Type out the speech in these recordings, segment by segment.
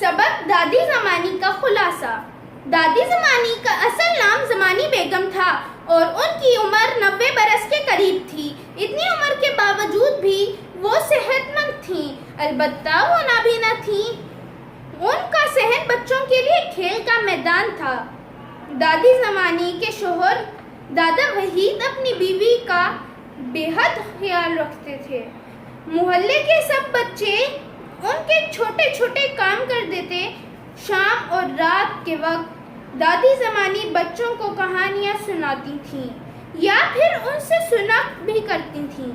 سبق دادی زمانی کا خلاصہ۔ دادی زمانی کا اصل نام زمانی بیگم تھا اور ان کی عمر 90 برس کے قریب تھی۔ اتنی عمر کے باوجود بھی وہ صحت مند تھیں، البتہ وہ نابینا تھیں۔ ان کا صحن بچوں کے لیے کھیل کا میدان تھا۔ دادی زمانی کے شوہر دادا وحید اپنی بیوی کا بے حد خیال رکھتے تھے۔ محلے کے سب بچے ان کے چھوٹے چھوٹے کام کر دیتے۔ شام اور رات کے وقت دادی زمانی بچوں کو کہانیاں سناتی تھیں یا پھر ان سے سنا بھی کرتی تھیں۔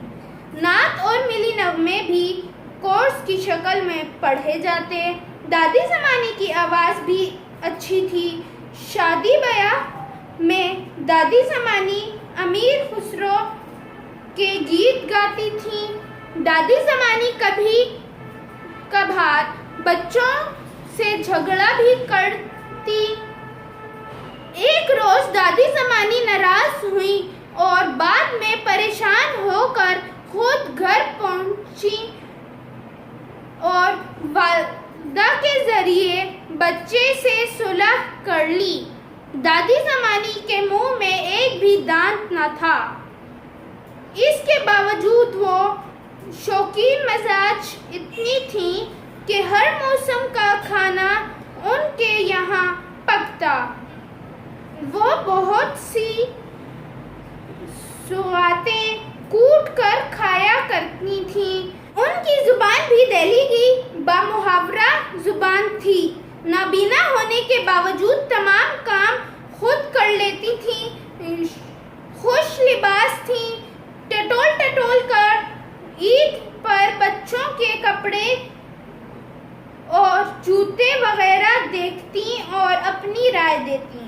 نعت اور ملی نغمے بھی کورس کی شکل میں پڑھے جاتے۔ دادی زمانی کی آواز بھی اچھی تھی۔ شادی بیاہ میں دادی زمانی امیر خسرو کے گیت گاتی تھیں۔ دادی زمانی کبھی کبھار بچوں سے جھگڑا بھی کرتی۔ ایک روز دادی زمانی ناراض ہوئیں اور بعد میں پریشان ہو کر خود گھر پہنچی اور والدہ کے ذریعے بچے سے صلح کر لی۔ دادی زمانی کے منہ میں ایک بھی دانت نہ تھا۔ اس کے باوجود وہ شوقین مزاج اتنی تھیں کہ ہر موسم کا کھانا ان کے یہاں پکتا۔ وہ بہت سی سوغاتیں کوٹ کر کھایا کرتی تھیں۔ ان کی زبان بھی دہلی کی بامحاورہ زبان تھی۔ نابینا ہونے کے باوجود تمام کام خود کر لیتی تھیں۔ خوش لباس تھیں۔ ٹٹول ٹٹول کر عید پر بچوں کے کپڑے اور جوتے وغیرہ دیکھتی اور اپنی رائے دیتی۔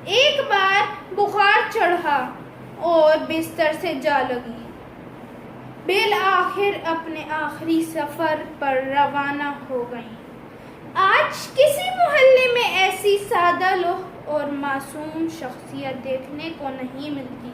ایک بار بخار چڑھا اور بستر سے جا لگی۔ بالآخر اپنے آخری سفر پر روانہ ہو گئیں۔ آج کسی محلے میں ایسی سادہ لوح اور معصوم شخصیت دیکھنے کو نہیں ملتی۔